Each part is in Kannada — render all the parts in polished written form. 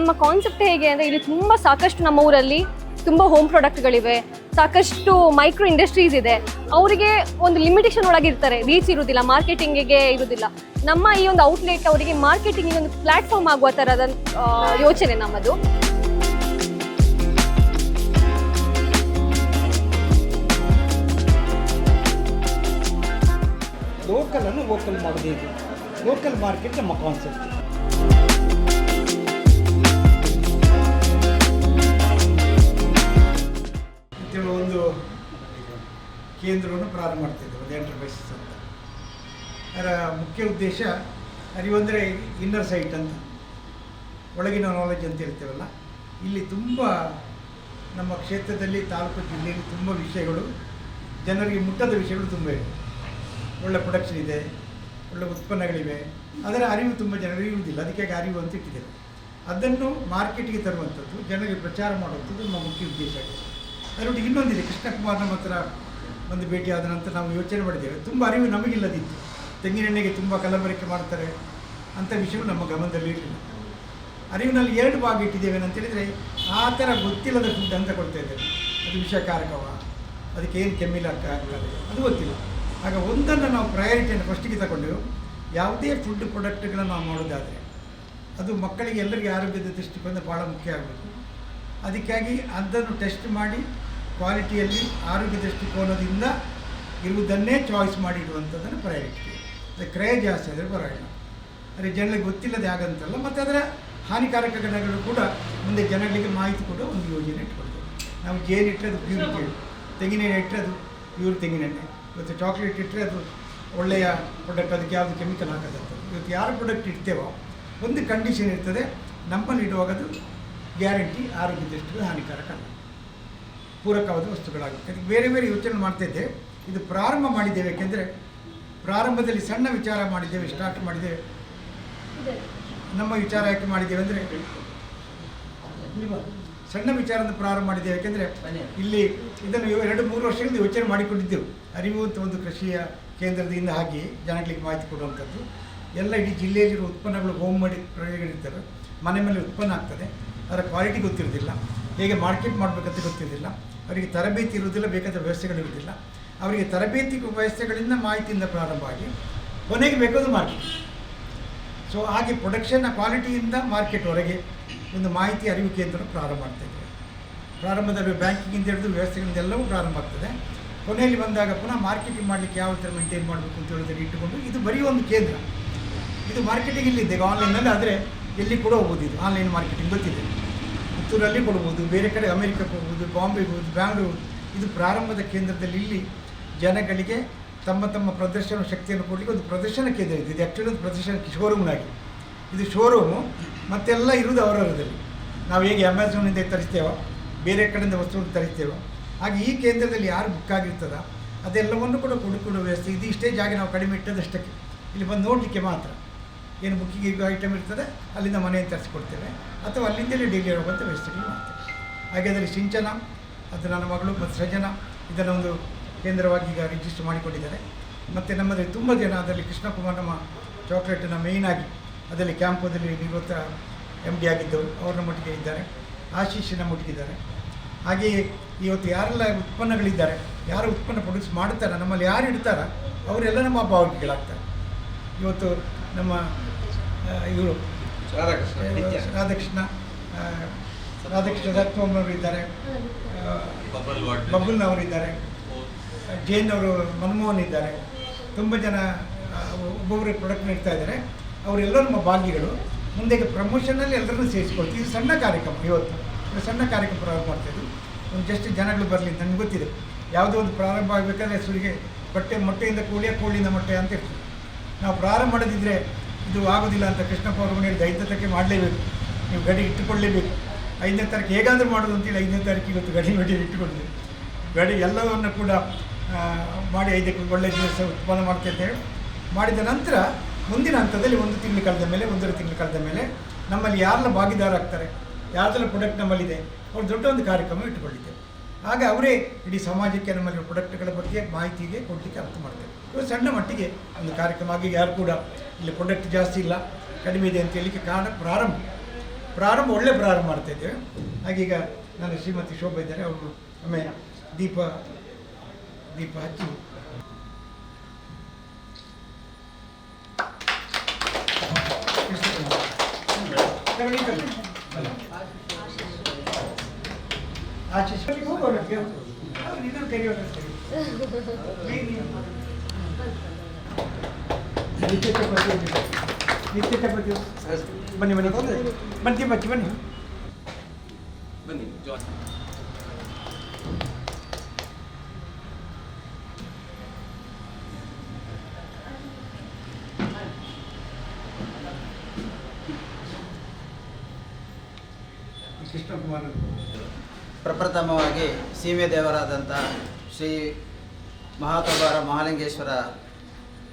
ನಮ್ಮ ಕಾನ್ಸೆಪ್ಟ್ ಹೇಗೆ ಅಂದರೆ ಇಲ್ಲಿ ತುಂಬ ಸಾಕಷ್ಟು ನಮ್ಮ ಊರಲ್ಲಿ ತುಂಬ ಹೋಮ್ ಪ್ರಾಡಕ್ಟ್ಗಳಿವೆ, ಸಾಕಷ್ಟು ಮೈಕ್ರೋ ಇಂಡಸ್ಟ್ರೀಸ್ ಇದೆ. ಅವರಿಗೆ ಒಂದು ಲಿಮಿಟೇಷನ್ ಒಳಗಿರ್ತಾರೆ, ರೀಚ್ ಇರುವುದಿಲ್ಲ, ಮಾರ್ಕೆಟಿಂಗಿಗೆ ಇರುವುದಿಲ್ಲ. ನಮ್ಮ ಈ ಒಂದು ಔಟ್ಲೆಟ್ ಅವರಿಗೆ ಮಾರ್ಕೆಟಿಂಗಿಗೆ ಒಂದು ಪ್ಲ್ಯಾಟ್ಫಾರ್ಮ್ ಆಗುವ ಥರದ ಯೋಚನೆ ನಮ್ಮದು. ಲೋಕಲನ್ನು ವೋಕಲ್ ಮಾಡೋದು ಇದು ಲೋಕಲ್ ಮಾರ್ಕೆಟ್ ನಮ್ಮ ಕಾನ್ಸೆಪ್ಟ್. ಒಂದು ಕೇಂದ್ರವನ್ನು ಪ್ರಾರಂಭ ಮಾಡ್ತಿದ್ದೆ, ಒಂದು ಎಂಟರ್ಪ್ರೈಸಸ್ ಅಂತ. ಅದರ ಮುಖ್ಯ ಉದ್ದೇಶ ಅರಿವಂದರೆ ಇನ್ನರ್ ಸೈಟ್ ಅಂತ, ಒಳಗಿನ ನಾಲೆಜ್ ಅಂತ ಹೇಳ್ತೇವಲ್ಲ. ಇಲ್ಲಿ ತುಂಬ ನಮ್ಮ ಕ್ಷೇತ್ರದಲ್ಲಿ, ತಾಲೂಕು ಜಿಲ್ಲೆಯಲ್ಲಿ ತುಂಬ ವಿಷಯಗಳು, ಜನರಿಗೆ ಮುಟ್ಟದ ವಿಷಯಗಳು ತುಂಬ ಇದೆ. ಒಳ್ಳೆ ಪ್ರೊಡಕ್ಷನ್ ಇದೆ, ಒಳ್ಳೆ ಉತ್ಪನ್ನಗಳಿವೆ, ಅದರ ಅರಿವು ತುಂಬ ಜನರಿಗೆ ಇರುವುದಿಲ್ಲ. ಅದಕ್ಕಾಗಿ ಅರಿವು ಅಂತ ಇಟ್ಟಿದ್ದೇವೆ. ಅದನ್ನು ಮಾರ್ಕೆಟಿಗೆ ತರುವಂಥದ್ದು, ಜನರಿಗೆ ಪ್ರಚಾರ ಮಾಡುವಂಥದ್ದು ನಮ್ಮ ಮುಖ್ಯ ಉದ್ದೇಶ ಆಗಿದೆ. ಅದರೊಟ್ಟಿಗೆ ಇನ್ನೊಂದಿದೆ, ಕೃಷ್ಣಕುಮಾರ್ ನಮ್ಮ ಹತ್ರ ಒಂದು ಭೇಟಿ ಆದ ನಂತರ ನಾವು ಯೋಚನೆ ಮಾಡಿದ್ದೇವೆ, ತುಂಬ ಅರಿವು ನಮಗಿಲ್ಲದಿತ್ತು. ತೆಂಗಿನೆಣ್ಣೆಗೆ ತುಂಬ ಕಲಬೆರಕೆ ಮಾಡ್ತಾರೆ ಅಂಥ ವಿಷಯಗಳು ನಮ್ಮ ಗಮನದಲ್ಲಿ ಇರಲಿಲ್ಲ. ಅರಿವಿನಲ್ಲಿ 2 ಭಾಗ ಇಟ್ಟಿದ್ದೇವೆ ಅಂತೇಳಿದರೆ, ಆ ಥರ ಗೊತ್ತಿಲ್ಲದ ಫುಡ್ ಅಂತ ಕೊಡ್ತಾ ಇದ್ದೇವೆ. ಅದು ವಿಷಕಾರಕವ, ಅದಕ್ಕೆ ಏನು ಕೆಮಿಕಲ್ ಆಗ್ತದೆ ಅದು ಗೊತ್ತಿಲ್ಲ. ಆಗ ಒಂದನ್ನು ನಾವು ಪ್ರಯಾರಿಟಿಯನ್ನು ಫಸ್ಟಿಗೆ ತಗೊಂಡೆವು. ಯಾವುದೇ ಫುಡ್ ಪ್ರಾಡಕ್ಟ್ಗಳನ್ನು ನಾವು ಮಾಡೋದಾದರೆ ಅದು ಮಕ್ಕಳಿಗೆ ಎಲ್ಲರಿಗೂ ಆರೋಗ್ಯದ ದೃಷ್ಟಿಕೋನ ಭಾಳ ಮುಖ್ಯ ಆಗಬೇಕು. ಅದಕ್ಕಾಗಿ ಅದನ್ನು ಟೆಸ್ಟ್ ಮಾಡಿ ಕ್ವಾಲಿಟಿಯಲ್ಲಿ ಆರೋಗ್ಯ ದೃಷ್ಟಿಕೋನದಿಂದ ಇರುವುದನ್ನೇ ಚಾಯ್ಸ್ ಮಾಡಿ ಇಡುವಂಥದ್ದನ್ನು ಪ್ರಯಾರಿಟಿ. ಅದು ಕ್ರಯ ಜಾಸ್ತಿ ಆದರೆ ಪರವಾಗಿಲ್ಲ, ಆದರೆ ಜನರಿಗೆ ಗೊತ್ತಿಲ್ಲದೆ ಆಗಂತಲ್ಲ. ಮತ್ತು ಅದರ ಹಾನಿಕಾರಕ ಗುಣಗಳು ಕೂಡ ಮುಂದೆ ಜನಗಳಿಗೆ ಮಾಹಿತಿ ಕೂಡ ಒಂದು ಯೋಜನೆ ಇಟ್ಕೊಳ್ತೇವೆ. ನಾವು ಜೇನು ಇಟ್ಟರೆ ಅದು ಪ್ಯೂರಿಟಿ, ತೆಂಗಿನೆಣ್ಣೆ ಇಟ್ಟರೆ ಅದು ಪ್ಯೂರ್ ತೆಂಗಿನೆಣ್ಣೆ, ಇವತ್ತು ಚಾಕ್ಲೇಟ್ ಇಟ್ಟರೆ ಅದು ಒಳ್ಳೆಯ ಪ್ರಾಡಕ್ಟ್, ಅದಕ್ಕೆ ಯಾವುದು ಕೆಮಿಕಲ್ ಹಾಕೋದಂಥದ್ದು. ಇವತ್ತು ಯಾರು ಪ್ರಾಡಕ್ಟ್ ಇಡ್ತೇವೋ ಒಂದು ಕಂಡೀಷನ್ ಇರ್ತದೆ, ನಮ್ಮಲ್ಲಿ ಇಡುವಾಗ ಅದು ಗ್ಯಾರಂಟಿ ಆರೋಗ್ಯ ದೃಷ್ಟಿಗೆ ಹಾನಿಕಾರಕ ಅಲ್ಲ, ಪೂರಕವಾದ ವಸ್ತುಗಳಾಗುತ್ತೆ. ಅದಕ್ಕೆ ಬೇರೆ ಬೇರೆ ಯೋಚನೆ ಮಾಡ್ತಾಯಿದ್ದೆ. ಇದು ಪ್ರಾರಂಭ ಮಾಡಿದ್ದೇವೆ, ಏಕೆಂದರೆ ಪ್ರಾರಂಭದಲ್ಲಿ ಸಣ್ಣ ವಿಚಾರ ಮಾಡಿದ್ದೇವೆ, ಸ್ಟಾರ್ಟ್ ಮಾಡಿದ್ದೇವೆ. ನಮ್ಮ ವಿಚಾರ ಯಾಕೆ ಮಾಡಿದ್ದೇವೆ ಅಂದರೆ, ಸಣ್ಣ ವಿಚಾರದಿಂದ ಪ್ರಾರಂಭ ಮಾಡಿದ್ದೇವೆ. ಯಾಕೆಂದರೆ ಇಲ್ಲಿ ಇದನ್ನು 2-3 ವರ್ಷಗಳಿಂದ ಯೋಚನೆ ಮಾಡಿಕೊಂಡಿದ್ದೆವು. ಅರಿವು ಅಂತ ಒಂದು ಕೃಷಿಯ ಕೇಂದ್ರದಿಂದ ಹಾಗೆ ಜನಗಳಿಗೆ ಮಾಹಿತಿ ಕೊಡುವಂಥದ್ದು. ಎಲ್ಲ ಇಡೀ ಜಿಲ್ಲೆಯಲ್ಲಿರುವ ಉತ್ಪನ್ನಗಳು ಹೋಮ್ ಮಾಡಿ ಪ್ರಯೋಗಗಳಿರ್ತವೆ, ಮನೆ ಮೇಲೆ ಉತ್ಪನ್ನ ಆಗ್ತದೆ, ಅದರ ಕ್ವಾಲಿಟಿ ಗೊತ್ತಿರೋದಿಲ್ಲ, ಹೇಗೆ ಮಾರ್ಕೆಟ್ ಮಾಡಬೇಕಂತ ಗೊತ್ತಿರೋದಿಲ್ಲ, ಅವರಿಗೆ ತರಬೇತಿ ಇರುವುದಿಲ್ಲ, ಬೇಕಾದ ವ್ಯವಸ್ಥೆಗಳಿರುವುದಿಲ್ಲ. ಅವರಿಗೆ ತರಬೇತಿ ವ್ಯವಸ್ಥೆಗಳಿಂದ ಮಾಹಿತಿಯಿಂದ ಪ್ರಾರಂಭ ಆಗಿ ಕೊನೆಗೆ ಬೇಕಾದ ಮಾರ್ಕೆಟ್. ಸೊ ಹಾಗೆ ಪ್ರೊಡಕ್ಷನ್ನ ಕ್ವಾಲಿಟಿಯಿಂದ ಮಾರ್ಕೆಟ್ವರೆಗೆ ಒಂದು ಮಾಹಿತಿ ಅರಿವು ಕೇಂದ್ರ ಪ್ರಾರಂಭ ಮಾಡ್ತಾಯಿದ್ದೇವೆ. ಪ್ರಾರಂಭದಲ್ಲಿ ಬ್ಯಾಂಕಿಂಗಿಂದ ಹಿಡಿದು ವ್ಯವಸ್ಥೆಗಳಿಂದ ಎಲ್ಲವೂ ಪ್ರಾರಂಭ ಆಗ್ತದೆ. ಕೊನೆಯಲ್ಲಿ ಬಂದಾಗ ಪುನಃ ಮಾರ್ಕೆಟಿಂಗ್ ಮಾಡಲಿಕ್ಕೆ ಯಾವ ಥರ ಮೇಂಟೈನ್ ಮಾಡಬೇಕು ಅಂತ ಹೇಳೋದನ್ನು ಇಟ್ಟುಕೊಂಡು ಇದು ಬರೀ ಒಂದು ಕೇಂದ್ರ. ಇದು ಮಾರ್ಕೆಟಿಂಗ್ ಇಲ್ಲಿದೆ, ಆನ್ಲೈನಲ್ಲಿ. ಆದರೆ ಎಲ್ಲಿ ಕೂಡ ಹೋಗ್ಬೋದು, ಇದು ಆನ್ಲೈನ್ ಮಾರ್ಕೆಟಿಂಗ್ ಗೊತ್ತಿದೆ. ಪುತ್ತೂರಲ್ಲಿ ಕೊಡ್ಬೋದು, ಬೇರೆ ಕಡೆ ಅಮೆರಿಕಕ್ಕೆ ಹೋಗ್ಬೋದು, ಬಾಂಬೆಗೆ ಹೋಗ್ಬೋದು, ಬ್ಯಾಂಗ್ಳೂರು. ಇದು ಪ್ರಾರಂಭದ ಕೇಂದ್ರದಲ್ಲಿ ಇಲ್ಲಿ ಜನಗಳಿಗೆ ತಮ್ಮ ತಮ್ಮ ಪ್ರದರ್ಶನ ಶಕ್ತಿಯನ್ನು ಕೊಡಲಿಕ್ಕೆ ಒಂದು ಪ್ರದರ್ಶನ ಕೇಂದ್ರ ಇದೆ. ಇದು ಆ್ಯಕ್ಚುಲಿ ಒಂದು ಪ್ರದರ್ಶನ ಶೋರೂಮ್ನಾಗಿ, ಇದು ಶೋರೂಮು ಮತ್ತೆಲ್ಲ ಇರುವುದು ಅವರವರದಲ್ಲಿ. ನಾವು ಹೇಗೆ ಅಮೆಝಾನಿಂದ ತರಿಸ್ತೇವೋ, ಬೇರೆ ಕಡೆಯಿಂದ ವಸ್ತುಗಳನ್ನು ತರಿಸ್ತೇವೋ, ಹಾಗೆ ಈ ಕೇಂದ್ರದಲ್ಲಿ ಯಾರು ಬುಕ್ ಆಗಿರ್ತದ ಅದೆಲ್ಲವನ್ನು ಕೂಡ ಕೊಡುಕೊಡುವ ವ್ಯವಸ್ಥೆ. ಇದು ಇಷ್ಟೇ ಜಾಗ ನಾವು ಕಡಿಮೆ ಇಟ್ಟದಷ್ಟಕ್ಕೆ, ಇಲ್ಲಿ ಬಂದು ನೋಡಲಿಕ್ಕೆ ಮಾತ್ರ. ಏನು ಬುಕ್ಕಿಂಗ್ ಐಟಮ್ ಇರ್ತದೆ ಅಲ್ಲಿಂದ ಮನೆಯನ್ನು ತರಿಸ್ಕೊಡ್ತೇವೆ, ಅಥವಾ ಅಲ್ಲಿಂದಲೇ ಡೈಲಿ ಹೋಗುವಂಥ ವ್ಯವಸ್ಥೆಗಳು ಮಾಡ್ತೇವೆ. ಹಾಗೆ ಅದರಲ್ಲಿ ಸಿಂಚನ, ಅದು ನನ್ನ ಮಗಳು ಮತ್ತು ಸೃಜನ ಇದನ್ನು ಒಂದು ಕೇಂದ್ರವಾಗಿ ಈಗ ರಿಜಿಸ್ಟರ್ ಮಾಡಿಕೊಂಡಿದ್ದಾರೆ. ಮತ್ತು ನಮ್ಮಲ್ಲಿ ತುಂಬ ಜನ ಅದರಲ್ಲಿ ಕೃಷ್ಣಕುಮಾರ್ ನಮ್ಮ ಚಾಕ್ಲೇಟನ್ನು ಮೇಯ್ನಾಗಿ ಅದರಲ್ಲಿ ಕ್ಯಾಂಪದಲ್ಲಿ ನಿವೃತ್ತ MD ಆಗಿದ್ದವರು, ಅವ್ರ ನಮ್ಮೊಟ್ಟಿಗೆ ಇದ್ದಾರೆ. ಆಶೀಶ್ ನಮ್ಮೊಟ್ಟಿಗಿದ್ದಾರೆ. ಹಾಗೆಯೇ ಇವತ್ತು ಯಾರೆಲ್ಲ ಉತ್ಪನ್ನಗಳಿದ್ದಾರೆ, ಯಾರು ಉತ್ಪನ್ನ ಪ್ರೊಡ್ಯೂಸ್ ಮಾಡ್ತಾರೆ, ನಮ್ಮಲ್ಲಿ ಯಾರು ಇಡ್ತಾರೆ ಅವರೆಲ್ಲ ನಮ್ಮ ಭಾವಕಿಗಳಾಗ್ತಾರೆ. ಇವತ್ತು ನಮ್ಮ ಇವರು ರಾಧಾಕೃಷ್ಣ ರತ್ನಮ್ಮನವರು ಇದ್ದಾರೆ, ಬಬುಲ್ನವರು ಇದ್ದಾರೆ, ಜೈನ್ ಅವರು, ಮನಮೋಹನ್ ಇದ್ದಾರೆ. ತುಂಬ ಜನ ಒಬ್ಬೊಬ್ಬರು ಪ್ರಾಡಕ್ಟ್ನ ಇಡ್ತಾ ಇದ್ದಾರೆ. ಅವರೆಲ್ಲರೂ ನಮ್ಮ ಭಾಗಿಗಳು. ಮುಂದೆಗೆ ಪ್ರಮೋಷನಲ್ಲಿ ಎಲ್ಲರನ್ನೂ ಸೇರಿಸ್ಕೊಳ್ತೀವಿ. ಇದು ಸಣ್ಣ ಕಾರ್ಯಕ್ರಮ, ಇವತ್ತು ಸಣ್ಣ ಕಾರ್ಯಕ್ರಮ ಪ್ರಾರಂಭ ಮಾಡ್ತಾಯಿದ್ವಿ. ಒಂದು ಜಸ್ಟ್ ಜನಗಳು ಬರಲಿ, ನನಗೆ ಗೊತ್ತಿದೆ ಯಾವುದೋ ಒಂದು ಪ್ರಾರಂಭ ಆಗಬೇಕಾದ್ರೆ ಹೆಸರಿಗೆ ಮೊಟ್ಟೆಯಿಂದ ಕೋಳಿಯಿಂದ ಮೊಟ್ಟೆ ಅಂತ ಇರ್ತದೆ. ನಾವು ಪ್ರಾರಂಭ ಮಾಡೋದಿದ್ದರೆ ಇದು ಆಗೋದಿಲ್ಲ ಅಂತ ಕೃಷ್ಣಪ್ಪ ಅವರು ಹೇಳಿದ 5ನೇ ತಾರೀಕಿಗೆ ಮಾಡಲೇಬೇಕು, ನೀವು ಗಡಿ ಇಟ್ಟುಕೊಳ್ಳಲೇಬೇಕು. 5ನೇ ತಾರೀಕು ಹೇಗಾದರೂ ಮಾಡೋದು ಅಂತೇಳಿ 5ನೇ ತಾರೀಕಿಗೆ ಇವತ್ತು ಗಡಿ ಇಟ್ಟುಕೊಂಡಿದ್ದೀವಿ. ಗಡಿ ಎಲ್ಲವನ್ನು ಕೂಡ ಮಾಡಿ 5ಕ್ಕೆ ಒಳ್ಳೆಯ ದಿವಸ ಉತ್ಪನ್ನ ಮಾಡ್ತಾಯಿದ್ದೇವೆ. ಮಾಡಿದ ನಂತರ ಮುಂದಿನ ಹಂತದಲ್ಲಿ 1 ತಿಂಗಳು ಕಳೆದ ಮೇಲೆ, 1.5 ತಿಂಗಳು ಕಳೆದ ಮೇಲೆ ನಮ್ಮಲ್ಲಿ ಯಾರೆಲ್ಲ ಭಾಗಿದಾರಾಗ್ತಾರೆ, ಯಾರ್ದೆಲ್ಲ ಪ್ರಾಡಕ್ಟ್ ನಮ್ಮಲ್ಲಿದೆ, ಅವ್ರು ದೊಡ್ಡ ಒಂದು ಕಾರ್ಯಕ್ರಮ ಇಟ್ಟುಕೊಂಡಿದ್ದೇವೆ. ಆಗ ಅವರೇ ಇಡೀ ಸಮಾಜಕ್ಕೆ ನಮ್ಮಲ್ಲಿ ಪ್ರಾಡಕ್ಟ್ಗಳ ಬಗ್ಗೆ ಮಾಹಿತಿಗೆ ಕೊಡಲಿಕ್ಕೆ ಅರ್ಥ ಮಾಡ್ತೇವೆ. ಇವಾಗ ಸಣ್ಣ ಮಟ್ಟಿಗೆ ಒಂದು ಕಾರ್ಯಕ್ರಮ ಆಗಿ ಯಾರು ಕೂಡ ಇಲ್ಲಿ ಪ್ರಾಡಕ್ಟ್ ಜಾಸ್ತಿ ಇಲ್ಲ, ಕಡಿಮೆ ಇದೆ ಅಂತ ಹೇಳಲಿಕ್ಕೆ ಕಾರಣ ಪ್ರಾರಂಭ. ಒಳ್ಳೆ ಪ್ರಾರಂಭ ಮಾಡ್ತಾ ಇದ್ದೇವೆ. ಹಾಗೀಗ ನನ್ನ ಶ್ರೀಮತಿ ಶೋಭಾ ಇದ್ದಾರೆ, ಅವರು ಆಮೇಲೆ ದೀಪ ಹಚ್ಚಿ ಆಶೀಸ್ ಹೋಗೋಣ ಇದನ್ನು ಕರೆಯೋಣ. ನಿತ್ಯ ಚಪಾತಿ ಬನ್ನಿ ಬನ್ನಿ ಬಚ್ಚಿ ಬನ್ನಿ ಕೃಷ್ಣಕುಮಾರ್. ಪ್ರಪ್ರಥಮವಾಗಿ ಸೀಮೆ ದೇವರಾದಂಥ ಶ್ರೀ ಮಹಾಪ್ರಭಾರ ಮಹಾಲಿಂಗೇಶ್ವರ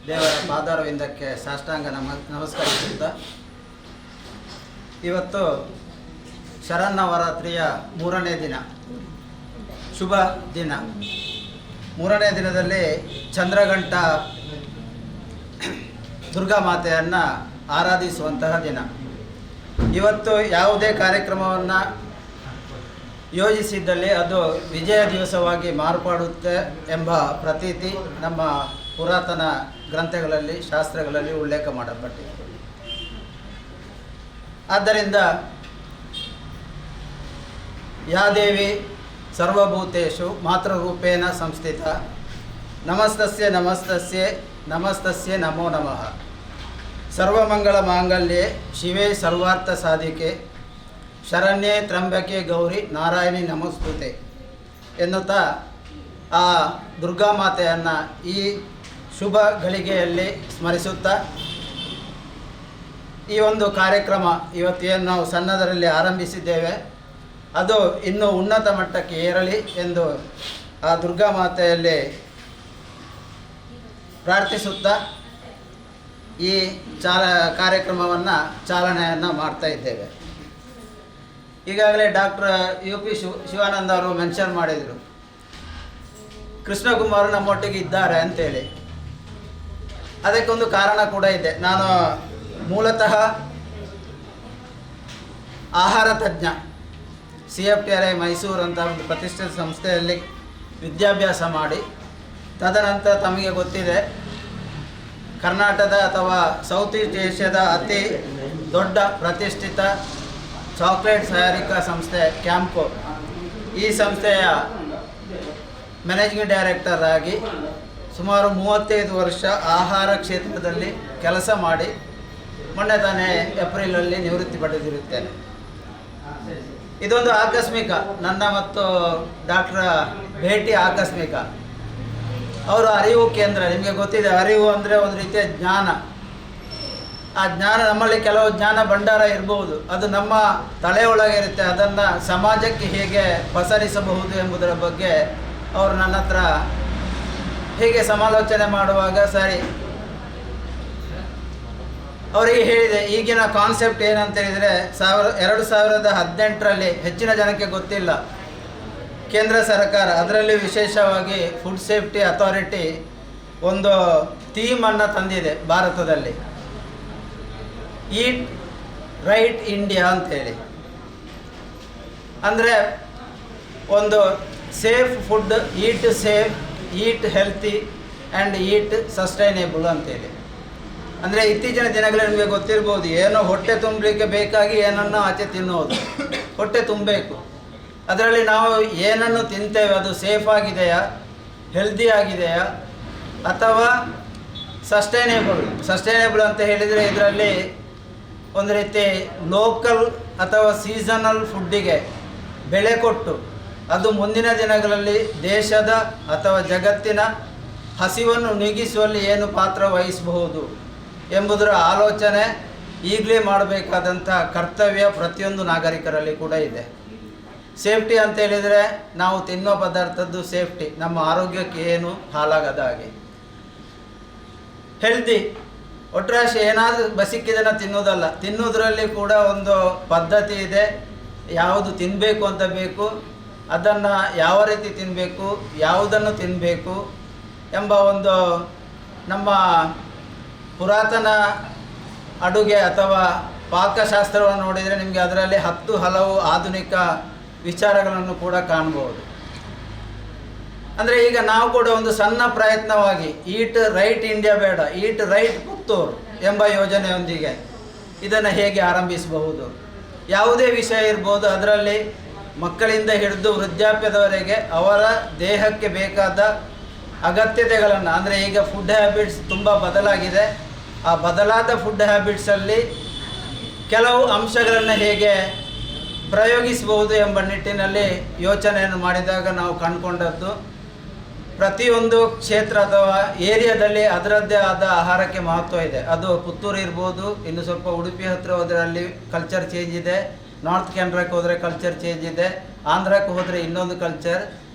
ದೇವರ ಪಾದಾರವಿಂದಕ್ಕೆ ಸಾಷ್ಟಾಂಗ ನಮಸ್ಕರಿಸುತ್ತಾ, ಇವತ್ತು ಶರನ್ನವರಾತ್ರಿಯ 3ನೇ ದಿನ, ಶುಭ ದಿನ. 3ನೇ ದಿನದಲ್ಲಿ ಚಂದ್ರಘಂಟ ದುರ್ಗಾ ಮಾತೆಯನ್ನು ಆರಾಧಿಸುವಂತಹ ದಿನ. ಇವತ್ತು ಯಾವುದೇ ಕಾರ್ಯಕ್ರಮವನ್ನು ಯೋಜಿಸಿದ್ದಲ್ಲಿ ಅದು ವಿಜಯ ದಿವಸವಾಗಿ ಮಾರ್ಪಾಡುತ್ತೆ ಎಂಬ ಪ್ರತೀತಿ ನಮ್ಮ ಪುರಾತನ ಗ್ರಂಥಗಳಲ್ಲಿ, ಶಾಸ್ತ್ರಗಳಲ್ಲಿ ಉಲ್ಲೇಖ ಮಾಡಲ್ಪಟ್ಟಿದೆ. ಆದ್ದರಿಂದ ಯಾ ದೇವಿ ಸರ್ವಭೂತೇಷು ಮಾತೃರೂಪೇಣ ಸಂಸ್ಥಿತ ನಮಸ್ತಸ್ಯೆ ನಮಸ್ತಸ್ಯೆ ನಮಸ್ತಸ್ಯೆ ನಮೋ ನಮಃ. ಸರ್ವಮಂಗಳ ಮಾಂಗಲ್ಯೆ ಶಿವೆ ಸರ್ವಾರ್ಥ ಸಾಧಿಕೆ ಶರಣ್ಯೇ ತ್ರ್ಯಂಬಕೆ ಗೌರಿ ನಾರಾಯಣಿ ನಮಸ್ತುತೆ ಎನ್ನುತ್ತಾ ಆ ದುರ್ಗಾ ಮಾತೆಯನ್ನು ಈ ಶುಭ ಗಳಿಗೆಯಲ್ಲಿ ಸ್ಮರಿಸುತ್ತಾ, ಈ ಒಂದು ಕಾರ್ಯಕ್ರಮ ಇವತ್ತೇನು ನಾವು ಸಣ್ಣದರಲ್ಲಿ ಆರಂಭಿಸಿದ್ದೇವೆ ಅದು ಇನ್ನೂ ಉನ್ನತ ಮಟ್ಟಕ್ಕೆ ಏರಲಿ ಎಂದು ಆ ದುರ್ಗಾ ಮಾತೆಯಲ್ಲಿ ಪ್ರಾರ್ಥಿಸುತ್ತಾ ಈ ಕಾರ್ಯಕ್ರಮವನ್ನು ಚಾಲನೆಯನ್ನು ಮಾಡ್ತಾ ಇದ್ದೇವೆ. ಈಗಾಗಲೇ ಡಾಕ್ಟರ್ UP ಶಿವಾನಂದ ಅವರು ಮೆನ್ಷನ್ ಮಾಡಿದರು, ಕೃಷ್ಣಕುಮಾರ್ ನಮ್ಮೊಟ್ಟಿಗೆ ಇದ್ದಾರೆ ಅಂತೇಳಿ. ಅದಕ್ಕೊಂದು ಕಾರಣ ಕೂಡ ಇದೆ. ನಾನು ಮೂಲತಃ ಆಹಾರ ತಜ್ಞ, CFTRI ಮೈಸೂರು ಅಂತ ಒಂದು ಪ್ರತಿಷ್ಠಿತ ಸಂಸ್ಥೆಯಲ್ಲಿ ವಿದ್ಯಾಭ್ಯಾಸ ಮಾಡಿ, ತದನಂತರ ತಮಗೆ ಗೊತ್ತಿದೆ ಕರ್ನಾಟಕದ ಅಥವಾ ಸೌತ್ ಈಸ್ಟ್ ಏಷ್ಯಾದ ಅತಿ ದೊಡ್ಡ ಪ್ರತಿಷ್ಠಿತ ಚಾಕ್ಲೇಟ್ ತಯಾರಿಕಾ ಸಂಸ್ಥೆ ಕ್ಯಾಂಪ್ಕೋ, ಈ ಸಂಸ್ಥೆಯ ಮ್ಯಾನೇಜಿಂಗ್ ಡೈರೆಕ್ಟರ್ ಆಗಿ ಸುಮಾರು 35 ವರ್ಷ ಆಹಾರ ಕ್ಷೇತ್ರದಲ್ಲಿ ಕೆಲಸ ಮಾಡಿ ಮೊನ್ನೆ ತಾನೇ ಏಪ್ರಿಲಲ್ಲಿ ನಿವೃತ್ತಿ ಪಡೆದಿರುತ್ತೇನೆ. ಇದೊಂದು ಆಕಸ್ಮಿಕ, ನನ್ನ ಮತ್ತು ಡಾಕ್ಟರ್ ಭೇಟಿ ಆಕಸ್ಮಿಕ. ಅವರು ಅರಿವು ಕೇಂದ್ರ, ನಿಮಗೆ ಗೊತ್ತಿದೆ ಅರಿವು ಅಂದರೆ ಒಂದು ರೀತಿಯ ಜ್ಞಾನ. ಆ ಜ್ಞಾನ ನಮ್ಮಲ್ಲಿ ಕೆಲವು ಜ್ಞಾನ ಭಂಡಾರ ಇರಬಹುದು, ಅದು ನಮ್ಮ ತಲೆಯೊಳಗೆ ಇರುತ್ತೆ. ಅದನ್ನು ಸಮಾಜಕ್ಕೆ ಹೇಗೆ ಪಸರಿಸಬಹುದು ಎಂಬುದರ ಬಗ್ಗೆ ಅವರು ನನ್ನ ಹತ್ರ ಹೀಗೆ ಸಮಾಲೋಚನೆ ಮಾಡುವಾಗ ಸರಿ ಅವರಿಗೆ ಹೇಳಿದೆ, ಈಗಿನ ಕಾನ್ಸೆಪ್ಟ್ ಏನಂತ ಹೇಳಿದರೆ 2018ರಲ್ಲಿ ಹೆಚ್ಚಿನ ಜನಕ್ಕೆ ಗೊತ್ತಿಲ್ಲ, ಕೇಂದ್ರ ಸರ್ಕಾರ ಅದರಲ್ಲಿ ವಿಶೇಷವಾಗಿ ಫುಡ್ ಸೇಫ್ಟಿ ಅಥಾರಿಟಿ ಒಂದು ಥೀಮನ್ನು ತಂದಿದೆ ಭಾರತದಲ್ಲಿ, ಈಟ್ ರೈಟ್ ಇಂಡಿಯಾ ಅಂಥೇಳಿ. ಅಂದರೆ ಒಂದು safe food, heat safe, heat healthy and eat sustainable ಅಂತೇಳಿ. ಅಂದರೆ ಇತ್ತೀಚಿನ ದಿನಗಳಲ್ಲಿ ನಿಮಗೆ ಗೊತ್ತಿರ್ಬೋದು, ಏನೋ ಹೊಟ್ಟೆ ತುಂಬಲಿಕ್ಕೆ ಬೇಕಾಗಿ ಏನನ್ನು ಆಚೆ ತಿನ್ನೋದು, ಹೊಟ್ಟೆ ತುಂಬಬೇಕು. ಅದರಲ್ಲಿ ನಾವು ಏನನ್ನು ತಿಂತೇವೆ ಅದು ಸೇಫ್ ಆಗಿದೆಯಾ, ಹೆಲ್ದಿ ಆಗಿದೆಯಾ, ಅಥವಾ ಸಸ್ಟೈನೇಬಲ್ ಅಂತ ಹೇಳಿದರೆ ಇದರಲ್ಲಿ ಒಂದು ರೀತಿ ಲೋಕಲ್ ಅಥವಾ ಸೀಸನಲ್ ಫುಡ್ಡಿಗೆ ಬೆಲೆ ಕೊಟ್ಟು ಅದು ಮುಂದಿನ ದಿನಗಳಲ್ಲಿ ದೇಶದ ಅಥವಾ ಜಗತ್ತಿನ ಹಸಿವನ್ನು ನೀಗಿಸುವಲ್ಲಿ ಏನು ಪಾತ್ರ ವಹಿಸಬಹುದು ಎಂಬುದರ ಆಲೋಚನೆ ಈಗಲೇ ಮಾಡಬೇಕಾದಂಥ ಕರ್ತವ್ಯ ಪ್ರತಿಯೊಂದು ನಾಗರಿಕರಲ್ಲಿ ಕೂಡ ಇದೆ. ಸೇಫ್ಟಿ ಅಂತ ಹೇಳಿದರೆ ನಾವು ತಿನ್ನೋ ಪದಾರ್ಥದ್ದು ಸೇಫ್ಟಿ, ನಮ್ಮ ಆರೋಗ್ಯಕ್ಕೆ ಏನು ಹಾಳಾಗದ ಹಾಗೆ. ಹೆಲ್ದಿ, ಒಟ್ರಾಶಿ ಏನಾದರೂ ಬಸಿಕ್ಕಿದನ್ನು ತಿನ್ನೋದಲ್ಲ, ತಿನ್ನೋದ್ರಲ್ಲಿ ಕೂಡ ಒಂದು ಪದ್ಧತಿ ಇದೆ. ಯಾವುದು ತಿನ್ನಬೇಕು ಅಂತ ಬೇಕು, ಅದನ್ನು ಯಾವ ರೀತಿ ತಿನ್ನಬೇಕು, ಯಾವುದನ್ನು ತಿನ್ನಬೇಕು ಎಂಬ ಒಂದು ನಮ್ಮ ಪುರಾತನ ಅಡುಗೆ ಅಥವಾ ಪಾಕಶಾಸ್ತ್ರವನ್ನು ನೋಡಿದರೆ ನಿಮಗೆ ಅದರಲ್ಲಿ ಹಲವು ಆಧುನಿಕ ವಿಚಾರಗಳನ್ನು ಕೂಡ ಕಾಣ್ಬೋದು. ಅಂದರೆ ಈಗ ನಾವು ಕೂಡ ಒಂದು ಸಣ್ಣ ಪ್ರಯತ್ನವಾಗಿ ಈಟ್ ರೈಟ್ ಇಂಡಿಯಾ ಬೇಡ, ಈಟ್ ರೈಟ್ ಪುತ್ತೂರು ಎಂಬ ಯೋಜನೆಯೊಂದಿಗೆ ಇದನ್ನು ಹೇಗೆ ಆರಂಭಿಸಬಹುದು. ಯಾವುದೇ ವಿಷಯ ಇರ್ಬೋದು, ಅದರಲ್ಲಿ ಮಕ್ಕಳಿಂದ ಹಿಡಿದು ವೃದ್ಧಾಪ್ಯದವರೆಗೆ ಅವರ ದೇಹಕ್ಕೆ ಬೇಕಾದ ಅಗತ್ಯತೆಗಳನ್ನು, ಅಂದರೆ ಈಗ ಫುಡ್ ಹ್ಯಾಬಿಟ್ಸ್ ತುಂಬ ಬದಲಾಗಿದೆ. ಆ ಬದಲಾದ ಫುಡ್ ಹ್ಯಾಬಿಟ್ಸಲ್ಲಿ ಕೆಲವು ಅಂಶಗಳನ್ನು ಹೇಗೆ ಪ್ರಯೋಗಿಸಬಹುದು ಎಂಬ ನಿಟ್ಟಿನಲ್ಲಿ ಯೋಚನೆಯನ್ನು ಮಾಡಿದಾಗ ನಾವು ಕಂಡುಕೊಂಡದ್ದು, ಪ್ರತಿಯೊಂದು ಕ್ಷೇತ್ರ ಅಥವಾ ಏರಿಯಾದಲ್ಲಿ ಅದರದ್ದೇ ಆದ ಆಹಾರಕ್ಕೆ ಮಹತ್ವ ಇದೆ. ಅದು ಪುತ್ತೂರು ಇರ್ಬೋದು, ಇನ್ನು ಸ್ವಲ್ಪ ಉಡುಪಿ ಹತ್ತಿರ ಹೋದರೆ ಅಲ್ಲಿ ಕಲ್ಚರ್ ಚೇಂಜ್ ಇದೆ, ನಾರ್ತ್ ಕೆನರಾಕ್ಕೆ ಹೋದರೆ ಕಲ್ಚರ್ ಚೇಂಜ್ ಇದೆ, ಆಂಧ್ರಕ್ಕೆ ಹೋದರೆ ಇನ್ನೊಂದು ಕಲ್ಚರ್.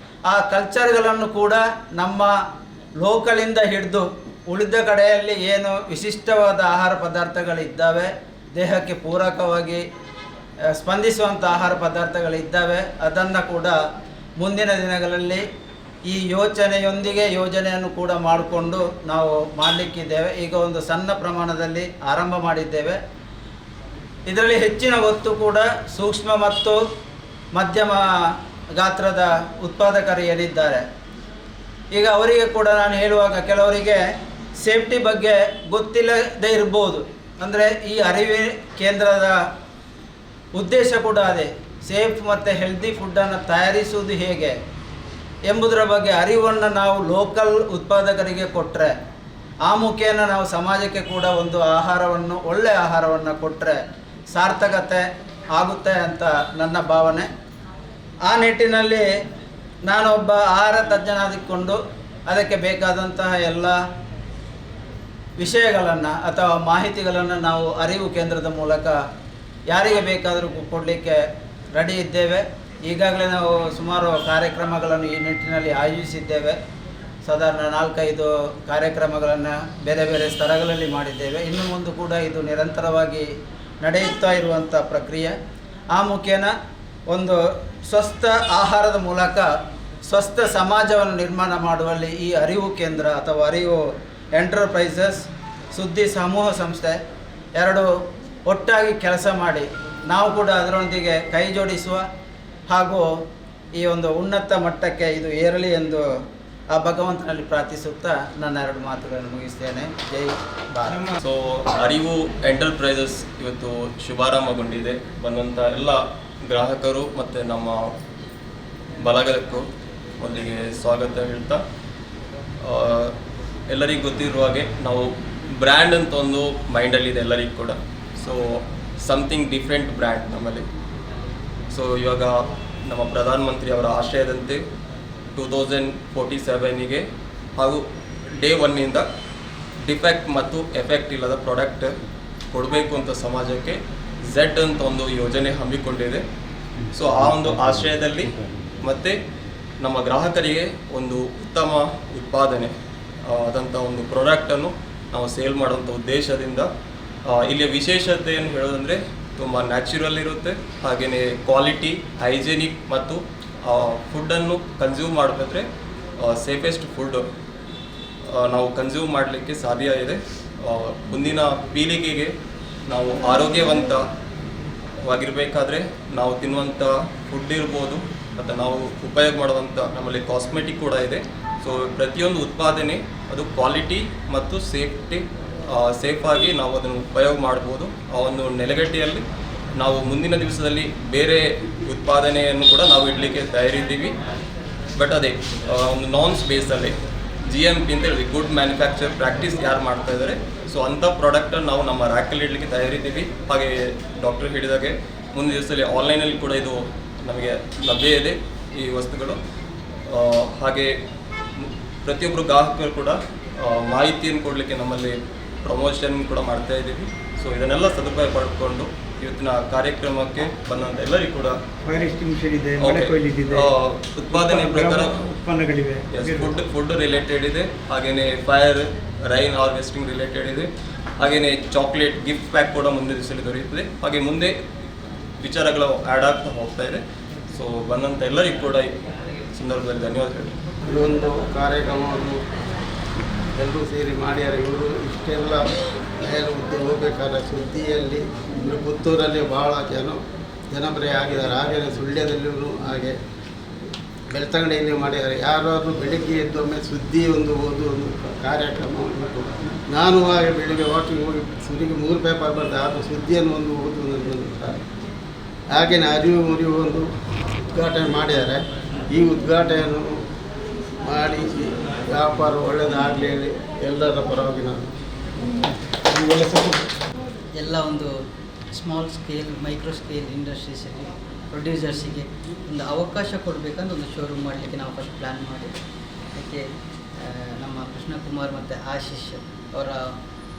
ಆ ಕಲ್ಚರ್ಗಳನ್ನು ಕೂಡ ನಮ್ಮ ಲೋಕಲಿಂದ ಹಿಡಿದು ಉಳಿದ ಕಡೆಯಲ್ಲಿ ಏನು ವಿಶಿಷ್ಟವಾದ ಆಹಾರ ಪದಾರ್ಥಗಳಿದ್ದಾವೆ, ದೇಹಕ್ಕೆ ಪೂರಕವಾಗಿ ಸ್ಪಂದಿಸುವಂಥ ಆಹಾರ ಪದಾರ್ಥಗಳಿದ್ದಾವೆ, ಅದನ್ನು ಕೂಡ ಮುಂದಿನ ದಿನಗಳಲ್ಲಿ ಈ ಯೋಜನೆಯನ್ನು ಕೂಡ ಮಾಡಿಕೊಂಡು ನಾವು ಮಾಡಲಿಕ್ಕಿದ್ದೇವೆ. ಈಗ ಒಂದು ಸಣ್ಣ ಪ್ರಮಾಣದಲ್ಲಿ ಆರಂಭ ಮಾಡಿದ್ದೇವೆ. ಇದರಲ್ಲಿ ಹೆಚ್ಚಿನ ಒತ್ತು ಕೂಡ ಸೂಕ್ಷ್ಮ ಮತ್ತು ಮಧ್ಯಮ ಗಾತ್ರದ ಉತ್ಪಾದಕರು ಏನಿದ್ದಾರೆ, ಈಗ ಅವರಿಗೆ ಕೂಡ ನಾನು ಹೇಳುವಾಗ ಕೆಲವರಿಗೆ ಸೇಫ್ಟಿ ಬಗ್ಗೆ ಗೊತ್ತಿಲ್ಲದೇ ಇರ್ಬೋದು. ಅಂದರೆ ಈ ಅರಿವು ಕೇಂದ್ರದ ಉದ್ದೇಶ ಕೂಡ ಅದೇ, ಸೇಫ್ ಮತ್ತು ಹೆಲ್ದಿ ಫುಡ್ಡನ್ನು ತಯಾರಿಸುವುದು ಹೇಗೆ ಎಂಬುದರ ಬಗ್ಗೆ ಅರಿವನ್ನು ನಾವು ಲೋಕಲ್ ಉತ್ಪಾದಕರಿಗೆ ಕೊಟ್ಟರೆ, ಆ ಮುಖೇನ ನಾವು ಸಮಾಜಕ್ಕೆ ಕೂಡ ಒಂದು ಒಳ್ಳೆಯ ಆಹಾರವನ್ನು ಕೊಟ್ಟರೆ ಸಾರ್ಥಕತೆ ಆಗುತ್ತೆ ಅಂತ ನನ್ನ ಭಾವನೆ. ಆ ನಿಟ್ಟಿನಲ್ಲಿ ನಾನೊಬ್ಬ ಆಹಾರ ತಜ್ಞನಾಗಿಕೊಂಡು ಅದಕ್ಕೆ ಬೇಕಾದಂತಹ ಎಲ್ಲ ವಿಷಯಗಳನ್ನು ಅಥವಾ ಮಾಹಿತಿಗಳನ್ನು ನಾವು ಅರಿವು ಕೇಂದ್ರದ ಮೂಲಕ ಯಾರಿಗೆ ಬೇಕಾದರೂ ಕೊಡಲಿಕ್ಕೆ ರೆಡಿ ಇದ್ದೇವೆ. ಈಗಾಗಲೇ ನಾವು ಸುಮಾರು ಕಾರ್ಯಕ್ರಮಗಳನ್ನು ಈ ನಿಟ್ಟಿನಲ್ಲಿ ಆಯೋಜಿಸಿದ್ದೇವೆ. ಸಾಧಾರಣ 4-5 ಕಾರ್ಯಕ್ರಮಗಳನ್ನು ಬೇರೆ ಬೇರೆ ಸ್ಥಳಗಳಲ್ಲಿ ಮಾಡಿದ್ದೇವೆ. ಇನ್ನು ಮುಂದೆ ಕೂಡ ಇದು ನಿರಂತರವಾಗಿ ನಡೆಯುತ್ತಾ ಇರುವಂಥ ಪ್ರಕ್ರಿಯೆ. ಆ ಮುಖೇನ ಒಂದು ಸ್ವಸ್ಥ ಆಹಾರದ ಮೂಲಕ ಸ್ವಸ್ಥ ಸಮಾಜವನ್ನು ನಿರ್ಮಾಣ ಮಾಡುವಲ್ಲಿ ಈ ಅರಿವು ಕೇಂದ್ರ ಅಥವಾ ಅರಿವು ಎಂಟರ್ಪ್ರೈಸಸ್, ಸುದ್ದಿ ಸಮೂಹ ಸಂಸ್ಥೆ ಎರಡು ಒಟ್ಟಾಗಿ ಕೆಲಸ ಮಾಡಿ ನಾವು ಕೂಡ ಅದರೊಂದಿಗೆ ಕೈ ಜೋಡಿಸುವ ಹಾಗೂ ಈ ಒಂದು ಉನ್ನತ ಮಟ್ಟಕ್ಕೆ ಇದು ಏರಲಿ ಎಂದು ಆ ಭಗವಂತನಲ್ಲಿ ಪ್ರಾರ್ಥಿಸುತ್ತಾ ನನ್ನ 2 ಮಾತುಗಳನ್ನು ಮುಗಿಸ್ತೇನೆ. ಜೈ ಭಾರತ್. ಸೊ ಅರಿವು ಎಂಟರ್ಪ್ರೈಸಸ್ ಇವತ್ತು ಶುಭಾರಂಭಗೊಂಡಿದೆ. ಬಂದಂಥ ಎಲ್ಲ ಗ್ರಾಹಕರು ಮತ್ತು ನಮ್ಮ ಬಳಗಕ್ಕೂ ಮೊದಲಿಗೆ ಸ್ವಾಗತ ಹೇಳ್ತಾ, ಎಲ್ಲರಿಗೂ ಗೊತ್ತಿರುವ ಹಾಗೆ ನಾವು ಬ್ರ್ಯಾಂಡ್ ಅಂತ ಒಂದು ಮೈಂಡಲ್ಲಿದೆ ಎಲ್ಲರಿಗೂ ಕೂಡ. ಸೊ ಸಮಥಿಂಗ್ ಡಿಫ್ರೆಂಟ್ ಬ್ರ್ಯಾಂಡ್ ನಮ್ಮಲ್ಲಿ. ಸೊ ಇವಾಗ ನಮ್ಮ ಪ್ರಧಾನಮಂತ್ರಿ ಅವರ ಆಶಯದಂತೆ 2047ಗೆ ಹಾಗೂ ಡೇ 1ನಿಂದ ಡಿಫೆಕ್ಟ್ ಮತ್ತು ಎಫೆಕ್ಟ್ ಇಲ್ಲದ ಪ್ರಾಡಕ್ಟ್ ಕೊಡಬೇಕು ಅಂತ ಸಮಾಜಕ್ಕೆ ಝೆಡ್ ಅಂತ ಒಂದು ಯೋಜನೆ ಹಮ್ಮಿಕೊಂಡಿದೆ. ಸೊ ಆ ಒಂದು ಆಶ್ರಯದಲ್ಲಿ ಮತ್ತು ನಮ್ಮ ಗ್ರಾಹಕರಿಗೆ ಒಂದು ಉತ್ತಮ ಉತ್ಪಾದನೆ ಆದಂಥ ಒಂದು ಪ್ರಾಡಕ್ಟನ್ನು ನಾವು ಸೇಲ್ ಮಾಡುವಂಥ ಉದ್ದೇಶದಿಂದ ಇಲ್ಲಿಯ ವಿಶೇಷತೆಯನ್ನು ಹೇಳೋದಂದರೆ ತುಂಬ ನ್ಯಾಚುರಲ್ ಇರುತ್ತೆ, ಹಾಗೆಯೇ ಕ್ವಾಲಿಟಿ, ಹೈಜೆನಿಕ್ ಮತ್ತು ಫುಡ್ಡನ್ನು ಕನ್ಸ್ಯೂಮ್ ಮಾಡಬೇಕಾದ್ರೆ ಸೇಫೆಸ್ಟ್ ಫುಡ್ಡು ನಾವು ಕನ್ಸ್ಯೂಮ್ ಮಾಡಲಿಕ್ಕೆ ಸಾಧ್ಯ ಇದೆ. ಮುಂದಿನ ಪೀಳಿಗೆಗೆ ನಾವು ಆರೋಗ್ಯವಂತವಾಗಿರಬೇಕಾದ್ರೆ ನಾವು ತಿನ್ನುವಂಥ ಫುಡ್ ಇರ್ಬೋದು ಮತ್ತು ನಾವು ಉಪಯೋಗ ಮಾಡುವಂಥ ನಮ್ಮಲ್ಲಿ ಕಾಸ್ಮೆಟಿಕ್ ಕೂಡ ಇದೆ. ಸೊ ಪ್ರತಿಯೊಂದು ಉತ್ಪಾದನೆ ಅದು ಕ್ವಾಲಿಟಿ ಮತ್ತು ಸೇಫಾಗಿ ನಾವು ಅದನ್ನು ಉಪಯೋಗ ಮಾಡ್ಬೋದು. ಆ ಒಂದು ನೆಲೆಗಟ್ಟಿಯಲ್ಲಿ ನಾವು ಮುಂದಿನ ದಿವಸದಲ್ಲಿ ಬೇರೆ ಉತ್ಪಾದನೆಯನ್ನು ಕೂಡ ನಾವು ಇಡಲಿಕ್ಕೆ ತಯಾರಿದ್ದೀವಿ. ಬಟ್ ಅದೇ ಒಂದು ನಾನ್ಸ್ ಬೇಸಲ್ಲಿ GMP ಅಂತ ಹೇಳಿ ಗುಡ್ ಮ್ಯಾನುಫ್ಯಾಕ್ಚರ್ ಪ್ರಾಕ್ಟೀಸ್ ಯಾರು ಮಾಡ್ತಾ ಇದ್ದಾರೆ, ಸೊ ಅಂಥ ಪ್ರಾಡಕ್ಟನ್ನು ನಾವು ನಮ್ಮ ರ್ಯಾಕಲ್ಲಿ ಇಡಲಿಕ್ಕೆ ತಯಾರಿದ್ದೀವಿ. ಹಾಗೆ ಡಾಕ್ಟರ್ ಹೇಳಿದಾಗೆ ಮುಂದಿನ ದಿವಸದಲ್ಲಿ ಆನ್ಲೈನಲ್ಲಿ ಕೂಡ ಇದು ನಮಗೆ ಲಭ್ಯ ಇದೆ ಈ ವಸ್ತುಗಳು. ಹಾಗೆ ಪ್ರತಿಯೊಬ್ಬರು ಗ್ರಾಹಕರು ಕೂಡ ಮಾಹಿತಿಯನ್ನು ಕೊಡಲಿಕ್ಕೆ ನಮ್ಮಲ್ಲಿ ಪ್ರಮೋಷನ್ ಕೂಡ ಮಾಡ್ತಾ ಇದ್ದೀವಿ. ಸೊ ಇದನ್ನೆಲ್ಲ ಸದುಪಯೋಗ ಪಡ್ಕೊಂಡು ಇವತ್ತಿನ ಕಾರ್ಯಕ್ರಮಕ್ಕೆ ಬಂದಂಥ ಎಲ್ಲರಿಗೂ ಕೂಡ ಫೈರ್ ಎಕ್ಸ್ಟಿಂಗ್ವಿಷರ್ ಇದೆ, ಮಳೆ ಕೊಯ್ಲು ಇದೆ, ಉತ್ಪಾದನೆ ಪ್ರಕಾರ ಉತ್ಪನ್ನಗಳಿವೆ, ಫುಡ್ ರಿಲೇಟೆಡ್ ಇದೆ, ಹಾಗೆಯೇ ಫೈರ್ ರೈನ್ ಹಾರ್ವೆಸ್ಟಿಂಗ್ ರಿಲೇಟೆಡ್ ಇದೆ, ಹಾಗೆಯೇ ಚಾಕ್ಲೇಟ್ ಗಿಫ್ಟ್ ಪ್ಯಾಕ್ ಕೂಡ ಮುಂದೆ ದಿವಸದಲ್ಲಿ ದೊರೆಯುತ್ತದೆ. ಹಾಗೆ ಮುಂದೆ ವಿಚಾರಗಳು ಆ್ಯಡ್ ಆಗ್ತಾ ಹೋಗ್ತಾ ಇದೆ. ಸೊ ಬಂದಂಥ ಎಲ್ಲರಿಗೂ ಕೂಡ ಈ ಸಂದರ್ಭದಲ್ಲಿ ಧನ್ಯವಾದಗಳು. ಇದೊಂದು ಕಾರ್ಯಕ್ರಮವನ್ನು ಎಲ್ಲರೂ ಸೇರಿ ಮಾಡ್ಯಾರ. ಇವರು ಇಷ್ಟೆಲ್ಲ ಮೇಲೆ ಹುದ್ದೆ ಹೋಗ್ಬೇಕಾದ್ರೆ ಸುದ್ದಿಯಲ್ಲಿ ಇವರು ಪುತ್ತೂರಲ್ಲಿ ಭಾಳ ಜನಪ್ರಿಯ ಆಗಿದ್ದಾರೆ. ಹಾಗೆಯೇ ಸುಳ್ಯದಲ್ಲೂ ಹಾಗೆ ಬೆಳ್ತಂಗಡಿಯಲ್ಲಿ ಮಾಡ್ಯಾರೆ. ಯಾರಾದರೂ ಬೆಳಿಗ್ಗೆ ಎದ್ದೊಮ್ಮೆ ಸುದ್ದಿ ಒಂದು ಓದುವ ಕಾರ್ಯಕ್ರಮ ಉಂಟು. ನಾನು ಹಾಗೆ ಬೆಳಿಗ್ಗೆ ವಾಕಿಂಗ್ ಹೋಗಿ ಸುರಿಗೆ 3 ಪೇಪರ್ ಬರ್ತದೆ, ಅದು ಸುದ್ದಿಯನ್ನು ಒಂದು ಓದುವುದನ್ನು. ಹಾಗೆಯೇ ಅರಿವು ಮುರಿವು ಒಂದು ಉದ್ಘಾಟನೆ ಮಾಡಿದ್ದಾರೆ. ಈ ಉದ್ಘಾಟನೆಯನ್ನು ಮಾಡಿ ವ್ಯಾಪಾರ ಒಳ್ಳೆಯದಾಗಲಿ ಹೇಳಿ ಎಲ್ಲರ ಪರವಾಗಿ ನಾನು ಎಲ್ಲ ಒಂದು ಸ್ಮಾಲ್ ಸ್ಕೇಲ್ ಮೈಕ್ರೋ ಸ್ಕೇಲ್ ಇಂಡಸ್ಟ್ರೀಸಲ್ಲಿ ಪ್ರೊಡ್ಯೂಸರ್ಸಿಗೆ ಒಂದು ಅವಕಾಶ ಕೊಡಬೇಕಂತ ಒಂದು ಶೋರೂಮ್ ಮಾಡಲಿಕ್ಕೆ ನಾವು ಫಸ್ಟ್ ಪ್ಲ್ಯಾನ್ ಮಾಡಿ, ಅದಕ್ಕೆ ನಮ್ಮ ಕೃಷ್ಣಕುಮಾರ್ ಮತ್ತು ಆಶೀಶ್ ಅವರ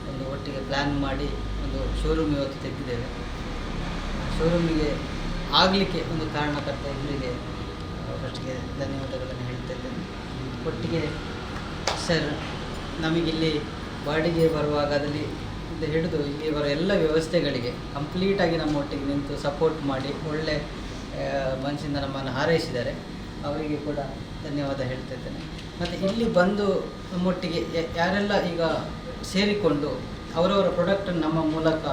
ಒಂದು ಒಟ್ಟಿಗೆ ಪ್ಲ್ಯಾನ್ ಮಾಡಿ ಒಂದು ಶೋರೂಮ್ ಇವತ್ತು ತೆಗೆದಿದ್ದೇವೆ. ಶೋರೂಮಿಗೆ ಆಗಲಿಕ್ಕೆ ಒಂದು ಕಾರಣಕರ್ತ ಇವರಿಗೆ ಫಸ್ಟ್ಗೆ ಧನ್ಯವಾದಗಳನ್ನು ಹೇಳ್ತಾ ಇದ್ದೇನೆ. ಒಟ್ಟಿಗೆ ಸರ್, ನಮಗಿಲ್ಲಿ ಬಾಡಿಗೆ ಬರುವಾಗ ಅದರಲ್ಲಿ ಹಿಡಿದು ಇಲ್ಲಿ ಬರೋ ಎಲ್ಲ ವ್ಯವಸ್ಥೆಗಳಿಗೆ ಕಂಪ್ಲೀಟಾಗಿ ನಮ್ಮ ಒಟ್ಟಿಗೆ ನಿಂತು ಸಪೋರ್ಟ್ ಮಾಡಿ ಒಳ್ಳೆ ಮನಸ್ಸಿಂದ ನಮ್ಮನ್ನು ಹಾರೈಸಿದ್ದಾರೆ. ಅವರಿಗೆ ಕೂಡ ಧನ್ಯವಾದ ಹೇಳ್ತಾ ಇದ್ದೇನೆ. ಮತ್ತು ಇಲ್ಲಿ ಬಂದು ನಮ್ಮೊಟ್ಟಿಗೆ ಯಾರೆಲ್ಲ ಈಗ ಸೇರಿಕೊಂಡು ಅವರವರ ಪ್ರಾಡಕ್ಟನ್ನು ನಮ್ಮ ಮೂಲಕ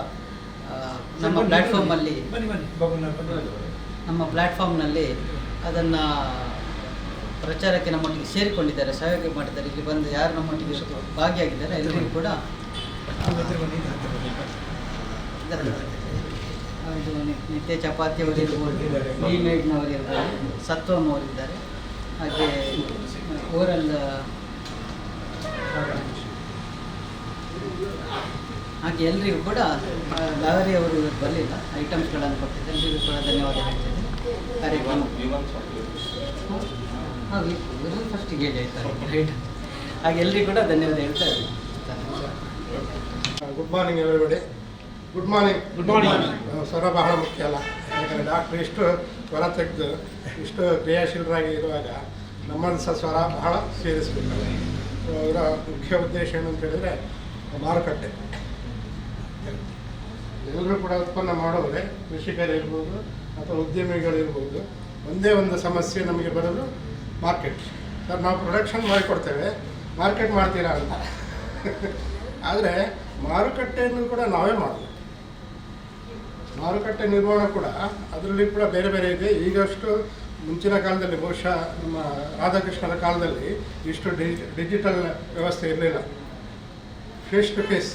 ನಮ್ಮ ಪ್ಲ್ಯಾಟ್ಫಾರ್ಮ್ನಲ್ಲಿ ಅದನ್ನು ಪ್ರಚಾರಕ್ಕೆ ನಮ್ಮೊಟ್ಟಿಗೆ ಸೇರಿಕೊಂಡಿದ್ದಾರೆ, ಸಹಯೋಗ ಮಾಡಿದ್ದಾರೆ. ಇಲ್ಲಿ ಬಂದು ಯಾರು ನಮ್ಮೊಟ್ಟಿಗೆ ಭಾಗಿಯಾಗಿದ್ದಾರೆ ಎಲ್ಲರಿಗೂ ಕೂಡ ಇದು ನಿತ್ಯ ಚಪಾತಿ ಅವರಿರ್ಬೋದು, ಈ ಮೇಡ್ನವರಿರ್ಬೋದು, ಸತ್ವಮ್ ಅವರಿದ್ದಾರೆ, ಹಾಗೆ ಓರಲ್ ಹಾಗೆ ಎಲ್ರಿಗೂ ಕೂಡ ಲಾವರಿ ಅವರು ಬರಲಿಲ್ಲ, ಐಟಮ್ಸ್ಗಳನ್ನು ಕೊಟ್ಟಿದ್ದಾರೆ. ಎಲ್ರಿಗೂ ಕೂಡ ಧನ್ಯವಾದ ಹೇಳ್ತಿದ್ದೆ. ಕಾರ್ಯಕ್ರಮ ಹಾಂ ಫಸ್ಟಿಗೆ ಹೇಳಿ ಆಯ್ತಾರೆ ರೈಟ್. ಹಾಗೆ ಎಲ್ರಿಗೂ ಕೂಡ ಧನ್ಯವಾದ ಹೇಳ್ತಾ ಇದ್ದೀನಿ. Good morning everybody. Good morning. Good morning. ಸ್ವರ ಬಹಳ ಮುಖ್ಯ ಅಲ್ಲ, ಯಾಕಂದರೆ ಡಾಕ್ಟ್ರು ಇಷ್ಟು ಸ್ವರ ತೆಗೆದು ಇಷ್ಟು ಕ್ರಿಯಾಶೀಲರಾಗಿ ಇರುವಾಗ ನಮ್ಮನ್ನು ಸಹ ಸ್ವರ ಬಹಳ ಸೇರಿಸಬೇಕಲ್ಲ. ಅವರ ಮುಖ್ಯ ಉದ್ದೇಶ ಏನು ಅಂತ ಹೇಳಿದರೆ ಮಾರುಕಟ್ಟೆ. ಎಲ್ಲರೂ ಕೂಡ ಉತ್ಪನ್ನ ಮಾಡೋರೆ, ಕೃಷಿಕರಿರ್ಬೋದು ಅಥವಾ ಉದ್ಯಮಿಗಳಿರ್ಬೋದು, ಒಂದೇ ಒಂದು ಸಮಸ್ಯೆ ನಮಗೆ ಬರೋದು ಮಾರ್ಕೆಟ್. ಸರ್, ನಾವು ಪ್ರೊಡಕ್ಷನ್ ಮಾಡಿಕೊಡ್ತೇವೆ, ಮಾರ್ಕೆಟ್ ಮಾಡ್ತೀರಾ ಅಂತ. ಆದರೆ ಮಾರುಕಟ್ಟೆಯನ್ನು ಕೂಡ ನಾವೇ ಮಾಡೋದು. ಮಾರುಕಟ್ಟೆ ನಿರ್ವಹಣೆ ಕೂಡ ಅದರಲ್ಲಿ ಕೂಡ ಬೇರೆ ಬೇರೆ ಇದೆ. ಈಗಷ್ಟು ಮುಂಚಿನ ಕಾಲದಲ್ಲಿ, ಬಹುಶಃ ನಮ್ಮ ರಾಧಾಕೃಷ್ಣನ ಕಾಲದಲ್ಲಿ ಇಷ್ಟು ಡಿಜಿಟಲ್ ವ್ಯವಸ್ಥೆ ಇರಲಿಲ್ಲ. ಫೇಸ್ ಟು ಫೇಸ್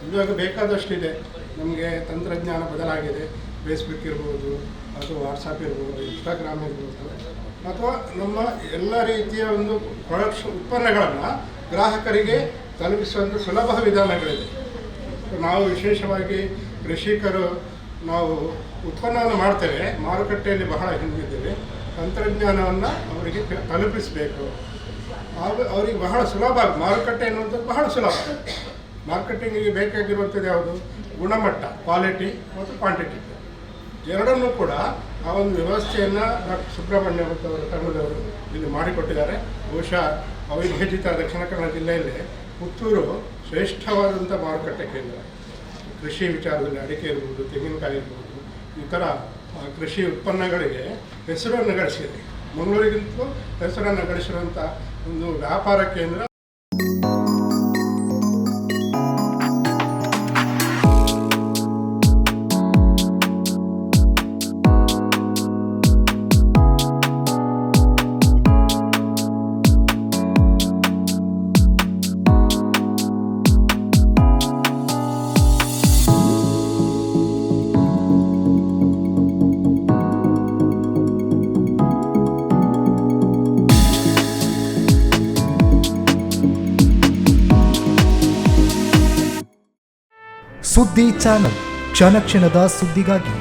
ಇವಾಗ ಬೇಕಾದಷ್ಟಿದೆ. ನಮಗೆ ತಂತ್ರಜ್ಞಾನ ಬದಲಾಗಿದೆ. ಫೇಸ್ಬುಕ್ ಇರ್ಬೋದು, ಅಥವಾ ವಾಟ್ಸಪ್ ಇರ್ಬೋದು, ಇನ್ಸ್ಟಾಗ್ರಾಮ್ ಇರ್ಬೋದು, ಅಥವಾ ನಮ್ಮ ಎಲ್ಲ ರೀತಿಯ ಒಂದು ಉತ್ಪನ್ನಗಳನ್ನು ಗ್ರಾಹಕರಿಗೆ ತಲುಪಿಸುವಂಥ ಸುಲಭ ವಿಧಾನಗಳಿದೆ. ನಾವು ವಿಶೇಷವಾಗಿ ಕೃಷಿಕರು ನಾವು ಉತ್ಪನ್ನವನ್ನು ಮಾಡ್ತೇವೆ, ಮಾರುಕಟ್ಟೆಯಲ್ಲಿ ಬಹಳ ಹಿಂದಿದ್ದೇವೆ. ತಂತ್ರಜ್ಞಾನವನ್ನು ಅವರಿಗೆ ತಲುಪಿಸಬೇಕು. ಅವರಿಗೆ ಬಹಳ ಸುಲಭ. ಮಾರುಕಟ್ಟೆ ಎನ್ನುವಂಥದ್ದು ಬಹಳ ಸುಲಭ. ಮಾರ್ಕೆಟಿಂಗಿಗೆ ಬೇಕಾಗಿರುವಂಥದ್ದು ಯಾವುದು? ಗುಣಮಟ್ಟ, ಕ್ವಾಲಿಟಿ ಮತ್ತು ಕ್ವಾಂಟಿಟಿ. ಎರಡನ್ನೂ ಕೂಡ ಆ ಒಂದು ವ್ಯವಸ್ಥೆಯನ್ನು ಡಾಕ್ಟರ್ ಸುಬ್ರಹ್ಮಣ್ಯ ಮತ್ತು ಅವರ ತಂಡದವರು ಇಲ್ಲಿ ಮಾಡಿಕೊಟ್ಟಿದ್ದಾರೆ. ಬಹುಶಃ ಅವಿಭಜಿತ ದಕ್ಷಿಣ ಕನ್ನಡ ಜಿಲ್ಲೆಯಲ್ಲಿ ಪುತ್ತೂರು ಶ್ರೇಷ್ಠವಾದಂಥ ಮಾರುಕಟ್ಟೆ ಕೇಂದ್ರ. ಕೃಷಿ ವಿಚಾರದಲ್ಲಿ ಅಡಿಕೆ ಇರ್ಬೋದು, ತೆಂಗಿನಕಾಯಿ ಇರ್ಬೋದು, ಈ ಥರ ಕೃಷಿ ಉತ್ಪನ್ನಗಳಿಗೆ ಹೆಸರನ್ನು ಗಳಿಸಿದೆ. ಮಂಗಳೂರಿಗಿಂತಲೂ ಹೆಸರನ್ನು ಗಳಿಸಿರುವಂಥ ಒಂದು ವ್ಯಾಪಾರ ಕೇಂದ್ರ. ಸುದ್ದಿ ಚಾನಲ್, ಕ್ಷಣ ಕ್ಷಣದ ಸುದ್ದಿಗಾಗಿ.